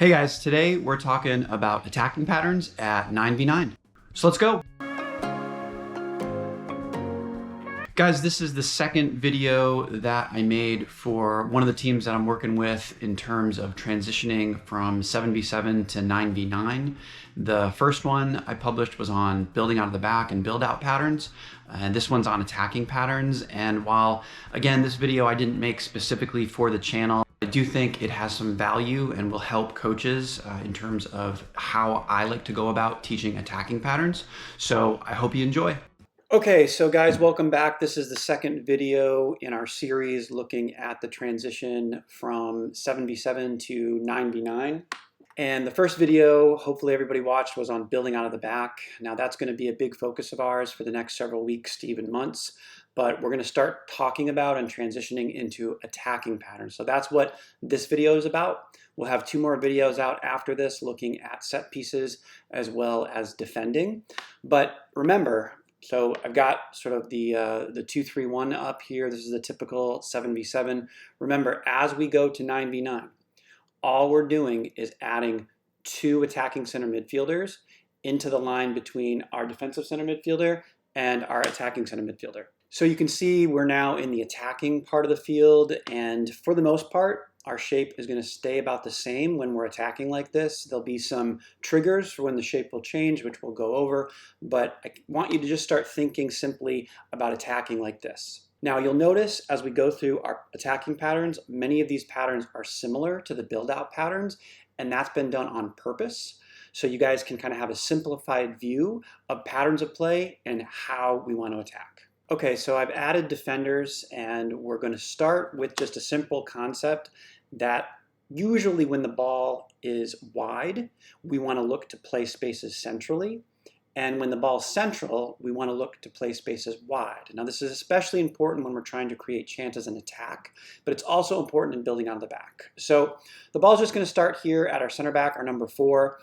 Hey guys, today we're talking about attacking patterns at 9v9. So let's go. Guys, this is the second video that I made for one of the teams that I'm working with in terms of transitioning from 7v7 to 9v9. The first one I published was on building out of the back and build out patterns. And this one's on attacking patterns. And while, again, this video I didn't make specifically for the channel, I do think it has some value and will help coaches in terms of how I like to go about teaching attacking patterns. So I hope you enjoy. Okay, so guys, welcome back. This is the second video in our series looking at the transition from 7v7 to 9v9. And the first video, hopefully everybody watched, was on building out of the back. Now that's going to be a big focus of ours for the next several weeks to even months, but we're going to start talking about and transitioning into attacking patterns. So that's what this video is about. We'll have two more videos out after this looking at set pieces as well as defending. But remember, so I've got sort of the 2-3-1 up here. This is the typical 7v7. Remember, as we go to 9v9, all we're doing is adding two attacking center midfielders into the line between our defensive center midfielder and our attacking center midfielder. So you can see we're now in the attacking part of the field, and for the most part, our shape is going to stay about the same when we're attacking like this. There'll be some triggers for when the shape will change, which we'll go over, but I want you to just start thinking simply about attacking like this. Now you'll notice as we go through our attacking patterns, many of these patterns are similar to the build-out patterns, and that's been done on purpose. So you guys can kind of have a simplified view of patterns of play and how we want to attack. Okay, so I've added defenders, and we're going to start with just a simple concept that usually when the ball is wide, we want to look to play spaces centrally. And when the ball's central, we want to look to play spaces wide. Now, this is especially important when we're trying to create chances in attack, but it's also important in building out of the back. So the ball's just going to start here at our center back, our number 4.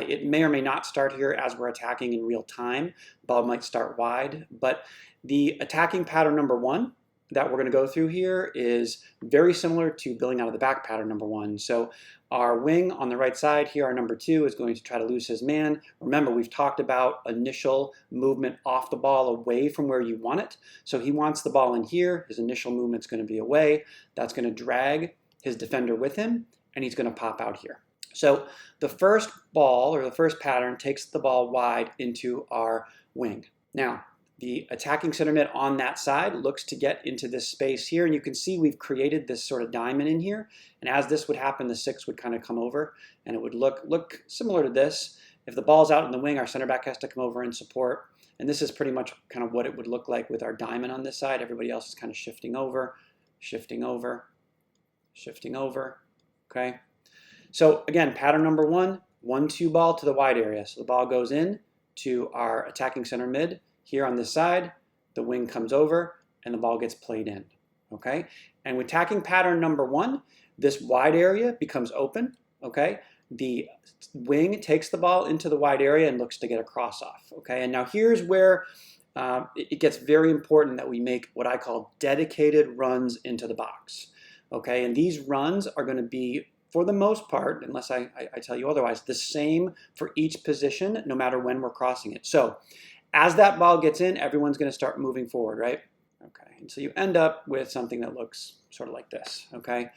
It may or may not start here as we're attacking in real time. The ball might start wide, but the attacking pattern number 1 that we're going to go through here is very similar to building out of the back pattern number 1. So our wing on the right side here, our number 2, is going to try to lose his man. Remember, we've talked about initial movement off the ball away from where you want it. So he wants the ball in here. His initial movement's going to be away. That's going to drag his defender with him, and he's going to pop out here. So the first ball, or the first pattern, takes the ball wide into our wing. Now, the attacking center mid on that side looks to get into this space here, and you can see we've created this sort of diamond in here. And as this would happen, the 6 would kind of come over, and it would look similar to this. If the ball's out in the wing, our center back has to come over and support. And this is pretty much kind of what it would look like with our diamond on this side. Everybody else is kind of shifting over, shifting over, shifting over, okay? So again, pattern number 1, 1-2 ball to the wide area. So the ball goes in to our attacking center mid. Here on this side, the wing comes over and the ball gets played in, okay? And with attacking pattern number 1, this wide area becomes open, okay? The wing takes the ball into the wide area and looks to get a cross off, okay? And now here's where it gets very important that we make what I call dedicated runs into the box, okay? And these runs are going to be, for the most part, unless I tell you otherwise, the same for each position, no matter when we're crossing it. So as that ball gets in, everyone's going to start moving forward, right? Okay, and so you end up with something that looks sort of like this, okay?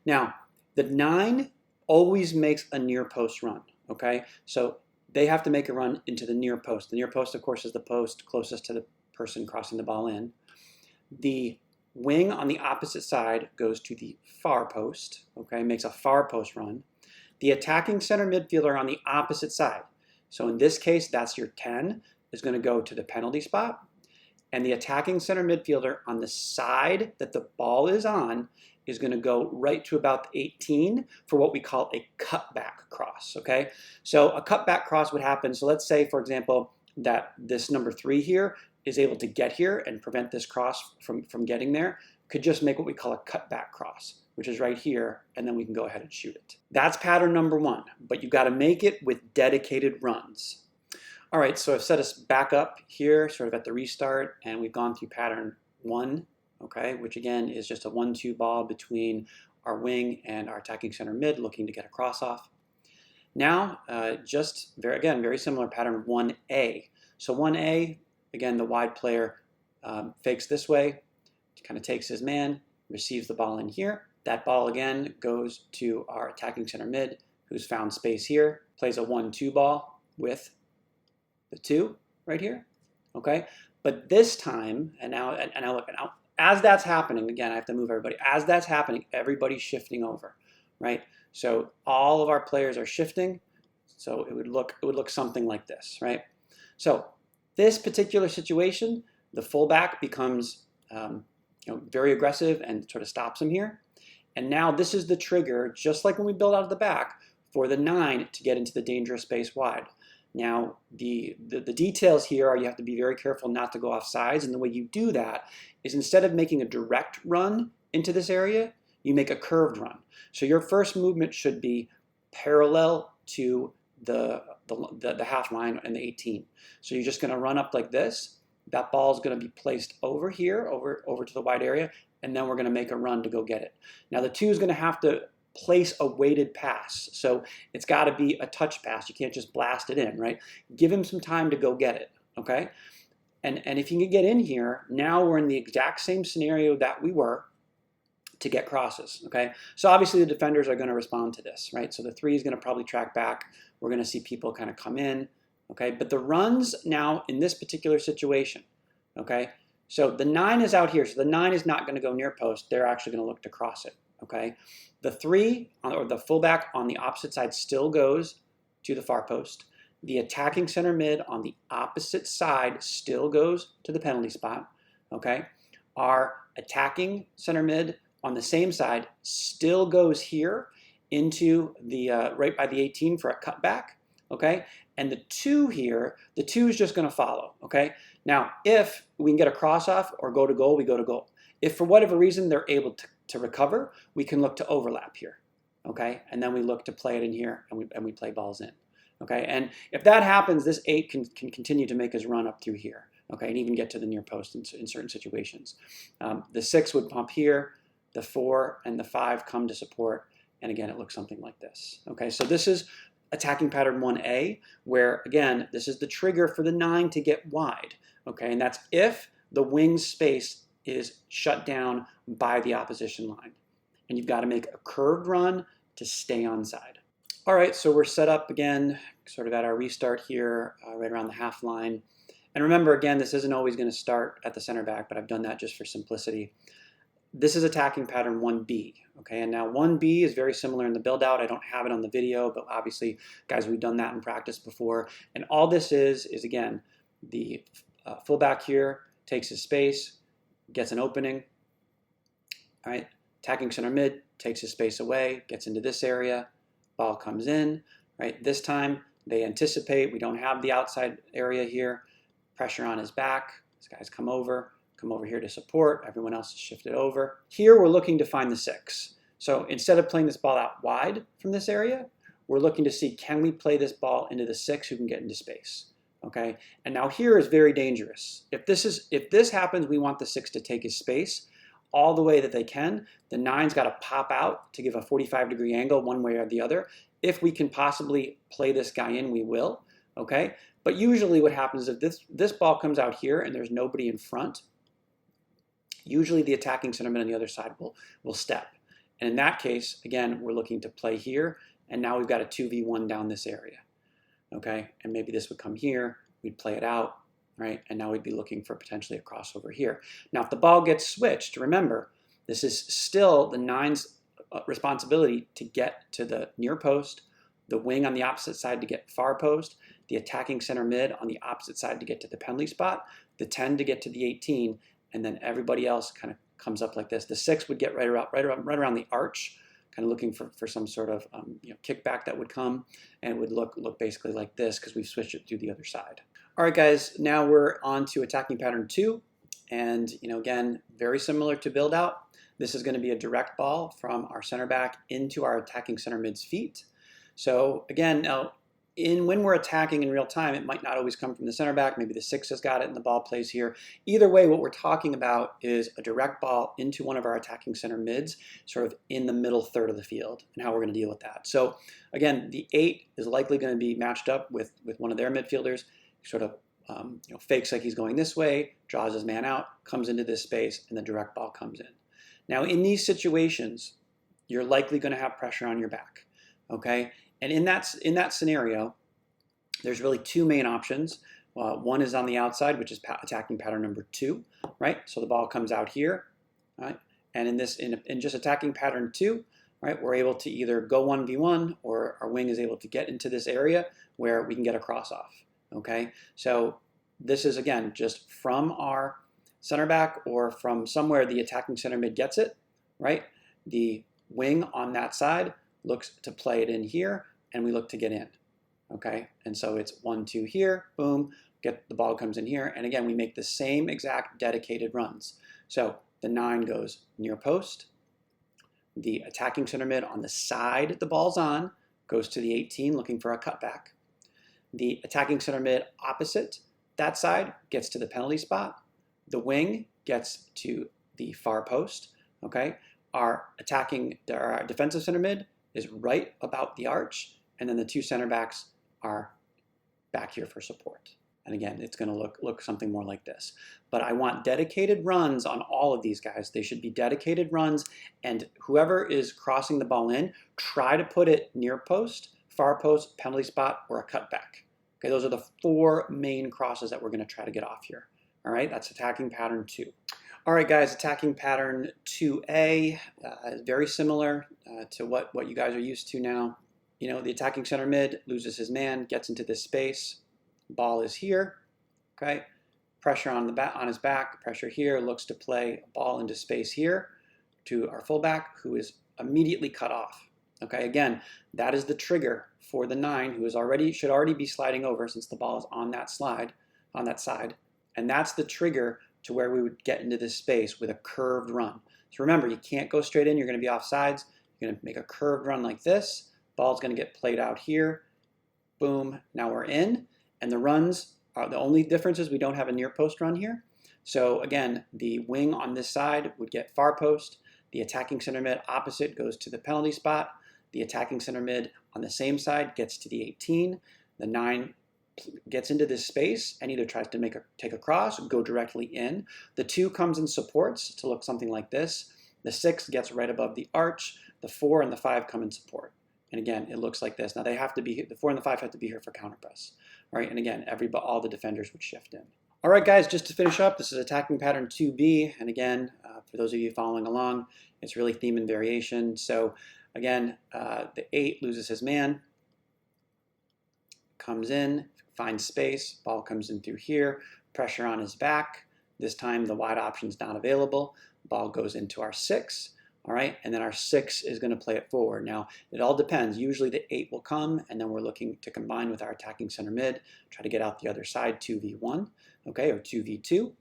Now, the 9 always makes a near post run, okay? So they have to make a run into the near post. The near post, of course, is the post closest to the person crossing the ball in. The wing on the opposite side goes to the far post, okay? Makes a far post run. The attacking center midfielder on the opposite side, so in this case, that's your 10, is going to go to the penalty spot, and the attacking center midfielder on the side that the ball is on is going to go right to about 18 for what we call a cutback cross, okay? So a cutback cross would happen, so let's say, for example, that this number 3 here is able to get here and prevent this cross from getting there, could just make what we call a cutback cross, which is right here, and then we can go ahead and shoot it. That's pattern number 1, but you've got to make it with dedicated runs. All right, so I've set us back up here, sort of at the restart, and we've gone through pattern 1, okay, which again is just a 1-2 ball between our wing and our attacking center mid looking to get a cross off. Now, again, very similar pattern, 1A. So 1A, again, the wide player fakes this way, kind of takes his man, receives the ball in here. That ball, again, goes to our attacking center mid, who's found space here, plays a 1-2 ball with the 2 right here, okay? But this time, and now look, as that's happening, again, I have to move everybody. As that's happening, everybody's shifting over, right? So all of our players are shifting. So it would look something like this, right? So this particular situation, the fullback becomes very aggressive and sort of stops him here. And now this is the trigger, just like when we build out of the back, for the 9 to get into the dangerous space wide. Now, the details here are you have to be very careful not to go off sides, and the way you do that is instead of making a direct run into this area, you make a curved run. So your first movement should be parallel to the half line and the 18. So you're just going to run up like this. That ball is going to be placed over here, over to the wide area, and then we're going to make a run to go get it. Now the 2 is going to have to place a weighted pass. So it's got to be a touch pass. You can't just blast it in, right? Give him some time to go get it, okay? And if you can get in here, now we're in the exact same scenario that we were to get crosses, okay? So obviously the defenders are going to respond to this, right? So the 3 is going to probably track back. We're going to see people kind of come in, okay? But the runs now in this particular situation, okay? So the 9 is out here. So the 9 is not going to go near post. They're actually going to look to cross it, okay? The 3, or the fullback on the opposite side, still goes to the far post. The attacking center mid on the opposite side still goes to the penalty spot, okay? Our attacking center mid on the same side still goes here into the right by the 18 for a cutback, okay? And the 2 here, the 2 is just going to follow, okay? Now, if we can get a cross off or go to goal, we go to goal. If for whatever reason they're able to recover, we can look to overlap here, okay? And then we look to play it in here, and we play balls in, okay? And if that happens, this 8 can continue to make his run up through here, okay, and even get to the near post in certain situations. The 6 would pump here, the 4 and the 5 come to support, and again, it looks something like this, okay? So this is attacking pattern 1A, where, again, this is the trigger for the 9 to get wide, okay? And that's if the wing space is shut down by the opposition line. And you've got to make a curved run to stay onside. All right, so we're set up again, sort of at our restart here, right around the half line. And remember, again, this isn't always going to start at the center back, but I've done that just for simplicity. This is attacking pattern 1B, okay? And now 1B is very similar in the build out. I don't have it on the video, but obviously, guys, we've done that in practice before. And all this is again, the fullback here takes his space, gets an opening, all right? Attacking center mid takes his space away, gets into this area, ball comes in, right? This time they anticipate, we don't have the outside area here, pressure on his back, this guy's come over here to support, everyone else is shifted over. Here we're looking to find the 6. So instead of playing this ball out wide from this area, we're looking to see, can we play this ball into the 6 who can get into space? Okay, and now here is very dangerous. If this happens, we want the 6 to take his space all the way that they can. The 9's got to pop out to give a 45-degree angle one way or the other. If we can possibly play this guy in, we will. Okay, but usually what happens is if this ball comes out here and there's nobody in front, usually the attacking centerman on the other side will step. And in that case, again, we're looking to play here, and now we've got a 2v1 down this area. Okay, and maybe this would come here, we'd play it out, right? And now we'd be looking for potentially a crossover here. Now, if the ball gets switched, remember, this is still the 9's responsibility to get to the near post, the wing on the opposite side to get far post, the attacking center mid on the opposite side to get to the penalty spot, the 10 to get to the 18, and then everybody else kind of comes up like this. The 6 would get right around the arch, kind of looking for some sort of kickback that would come, and it would look basically like this because we've switched it through the other side. All right, guys, now we're on to attacking pattern 2, and again, very similar to build out. This is going to be a direct ball from our center back into our attacking center mid's feet. So again, now when we're attacking in real time, it might not always come from the center back. Maybe the 6 has got it and the ball plays here. Either way, what we're talking about is a direct ball into one of our attacking center mids, sort of in the middle third of the field, and how we're going to deal with that. So again, the 8 is likely going to be matched up with one of their midfielders, sort of fakes like he's going this way, draws his man out, comes into this space, and the direct ball comes in. Now, in these situations, you're likely going to have pressure on your back, okay? And in that scenario, there's really two main options. One is on the outside, which is attacking pattern number 2, right? So the ball comes out here, right? And in just attacking pattern 2, right, we're able to either go 1v1 or our wing is able to get into this area where we can get a cross off, okay? So this is, again, just from our center back or from somewhere the attacking center mid gets it, right? The wing on that side looks to play it in here, and we look to get in, okay? And so it's 1-2 here, boom, the ball comes in here, and again, we make the same exact dedicated runs. So the 9 goes near post, the attacking center mid on the side the ball's on goes to the 18 looking for a cutback. The attacking center mid opposite that side gets to the penalty spot. The wing gets to the far post, okay? Our defensive center mid is right about the arch, and then the 2 center backs are back here for support. And again, it's going to look something more like this. But I want dedicated runs on all of these guys. They should be dedicated runs, and whoever is crossing the ball in, try to put it near post, far post, penalty spot, or a cutback. Okay, those are the 4 main crosses that we're going to try to get off here. All right, that's attacking pattern 2. All right, guys, attacking pattern 2A is very similar to what you guys are used to now. You know, the attacking center mid loses his man, gets into this space. Ball is here, okay? Pressure on his back, pressure here, looks to play a ball into space here to our fullback, who is immediately cut off. Okay, again, that is the trigger for the 9, who should already be sliding over since the ball is on that side, and that's the trigger to where we would get into this space with a curved run. So remember, you can't go straight in. You're going to be off sides. You're going to make a curved run like this. Ball's going to get played out here. Boom. Now we're in. And the runs, the only difference is we don't have a near post run here. So again, the wing on this side would get far post. The attacking center mid opposite goes to the penalty spot. The attacking center mid on the same side gets to the 18. The 9 gets into this space and either tries to take a cross, go directly in. The 2 comes and supports to look something like this. The 6 gets right above the arch. The 4 and the 5 come and support. And again, it looks like this. Now they have to be, the 4 and the 5 have to be here for counter press. All right, and again, all the defenders would shift in. All right, guys, just to finish up, this is attacking pattern 2B. And again, for those of you following along, it's really theme and variation. So again, the 8 loses his man, comes in, finds space, ball comes in through here, pressure on his back. This time the wide option is not available. Ball goes into our 6. All right, and then our 6 is going to play it forward. Now, it all depends. Usually the 8 will come, and then we're looking to combine with our attacking center mid, try to get out the other side, 2v1, okay, or 2v2.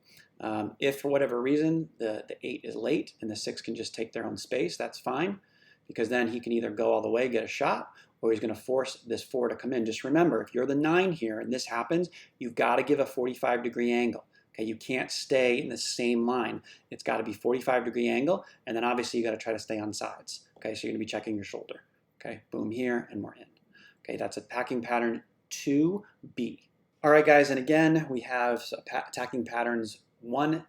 If for whatever reason the 8 is late and the 6 can just take their own space, that's fine, because then he can either go all the way, get a shot, or he's going to force this 4 to come in. Just remember, if you're the 9 here and this happens, you've got to give a 45-degree angle. Okay, you can't stay in the same line. It's got to be 45-degree angle, and then obviously you got to try to stay on sides. Okay, so you're going to be checking your shoulder. Okay, boom here, and we're in. Okay, that's attacking pattern 2B. All right, guys, and again, we have attacking patterns 1,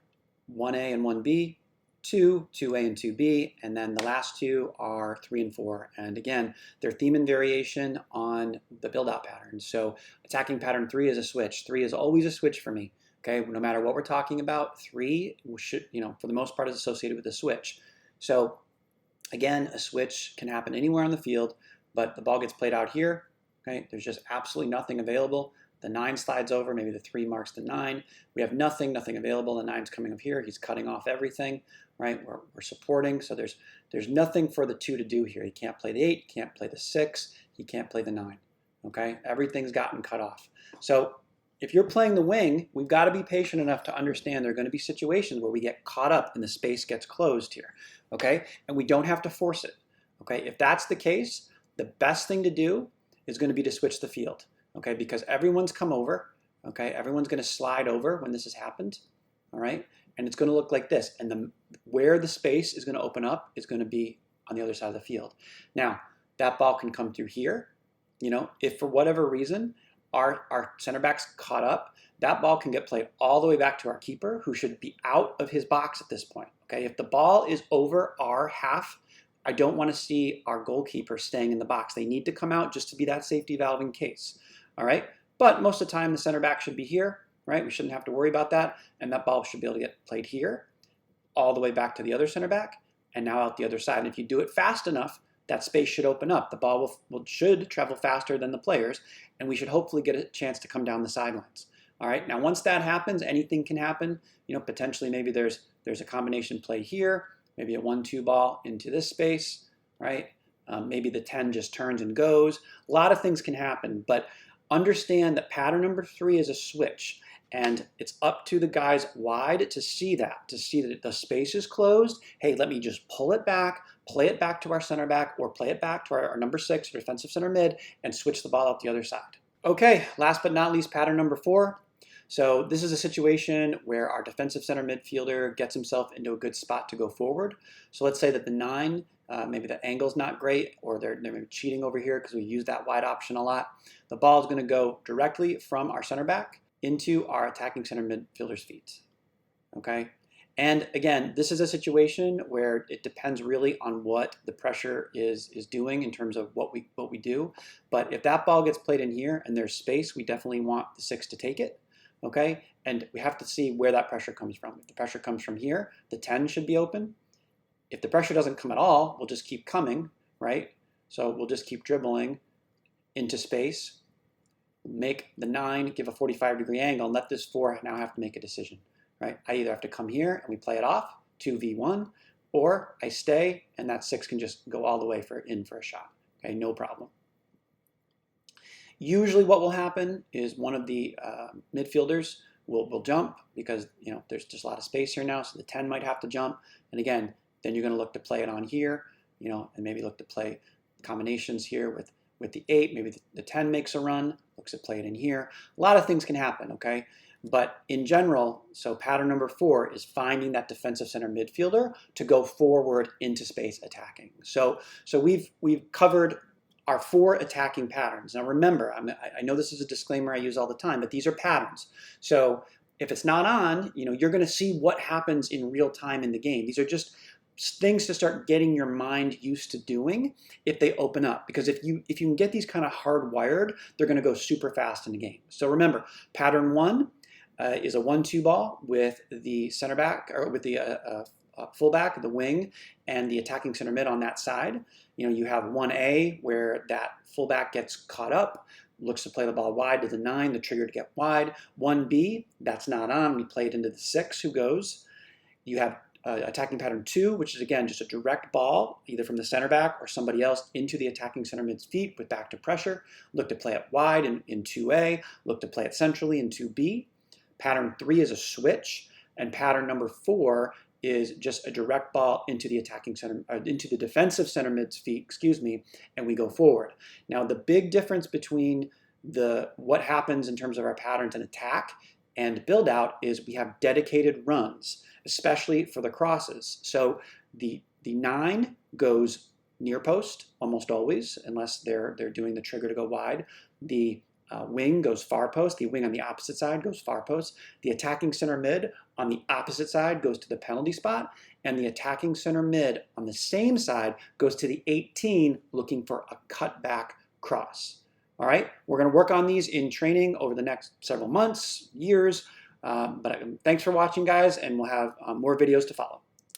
1A and 1B, 2, 2A and 2B, and then the last 2 are 3 and 4. And again, they're theme and variation on the build-out pattern. So attacking pattern 3 is a switch. 3 is always a switch for me. Okay, no matter what we're talking about, 3 should, for the most part, is associated with a switch. So again, a switch can happen anywhere on the field, but the ball gets played out here. Okay, there's just absolutely nothing available. The 9 slides over, maybe the 3 marks the 9. We have nothing available. The 9's coming up here. He's cutting off everything, right? We're supporting, so there's nothing for the 2 to do here. He can't play the 8, can't play the 6, he can't play the 9. Okay, everything's gotten cut off. So if you're playing the wing, we've got to be patient enough to understand there are going to be situations where we get caught up and the space gets closed here, okay? And we don't have to force it, okay? If that's the case, the best thing to do is going to be to switch the field, okay, because everyone's come over, okay? Everyone's going to slide over when this has happened, all right? And it's going to look like this. And where the space is going to open up is going to be on the other side of the field. Now, that ball can come through here. You know, if for whatever reason our center back's caught up, that ball can get played all the way back to our keeper, who should be out of his box at this point, okay? If the ball is over our half, I don't want to see our goalkeeper staying in the box. They need to come out just to be that safety valve in case, all right? But most of the time, the center back should be here, right? We shouldn't have to worry about that, and that ball should be able to get played here, all the way back to the other center back, and now out the other side. And if you do it fast enough, that space should open up. The ball should travel faster than the players, and we should hopefully get a chance to come down the sidelines. All right, now once that happens, anything can happen. You know, potentially maybe there's a combination play here, maybe a 1-2 ball into this space, right? Maybe the 10 just turns and goes. A lot of things can happen, but understand that pattern number 3 is a switch, and it's up to the guys wide to see that the space is closed. Hey, let me just pull it back, play it back to our center back, or play it back to our number 6, defensive center mid, and switch the ball out the other side. Okay, last but not least, pattern number 4. So this is a situation where our defensive center midfielder gets himself into a good spot to go forward. So let's say that the 9, maybe the angle's not great, or they're maybe cheating over here because we use that wide option a lot. The ball is going to go directly from our center back into our attacking center midfielder's feet, okay? And again, this is a situation where it depends really on what the pressure is doing in terms of what we do. But if that ball gets played in here and there's space, we definitely want the 6 to take it, okay? And we have to see where that pressure comes from. If the pressure comes from here, the 10 should be open. If the pressure doesn't come at all, we'll just keep coming, right? So we'll just keep dribbling into space, make the 9 give a 45-degree angle, and let this 4 now have to make a decision, right? I either have to come here and we play it off, 2v1, or I stay and that 6 can just go all the way in for a shot, okay? No problem. Usually what will happen is one of the midfielders will jump because, you know, there's just a lot of space here now, so the 10 might have to jump. And again, then you're going to look to play it on here, you know, and maybe look to play combinations here with the 8. Maybe the 10 makes a run, looks to play it in here. A lot of things can happen, okay? But in general, so pattern number 4 is finding that defensive center midfielder to go forward into space attacking. So we've covered our 4 attacking patterns. Now remember, I know this is a disclaimer I use all the time, but these are patterns. So if it's not on, you know, you're going to see what happens in real time in the game. These are just things to start getting your mind used to doing if they open up. Because if you can get these kind of hardwired, they're going to go super fast in the game. So remember, pattern 1 is a 1-2 ball with the center back, or with the fullback, the wing, and the attacking center mid on that side. You know, you have 1A where that fullback gets caught up, looks to play the ball wide to the 9, the trigger to get wide. 1B, that's not on. We play it into the 6 who goes. You have attacking pattern 2, which is again just a direct ball, either from the center back or somebody else, into the attacking center mid's feet with back to pressure. Look to play it wide in 2A. Look to play it centrally in 2B. Pattern 3 is a switch, and pattern number 4 is just a direct ball into the attacking center, into the defensive center mid's feet, and we go forward. Now the big difference between what happens in terms of our patterns and attack and build out is we have dedicated runs, especially for the crosses. So the 9 goes near post almost always, unless they're doing the trigger to go wide. The wing goes far post. The wing on the opposite side goes far post. The attacking center mid on the opposite side goes to the penalty spot, and the attacking center mid on the same side goes to the 18 looking for a cutback cross. All right, we're going to work on these in training over the next several months, years, but thanks for watching, guys, and we'll have more videos to follow.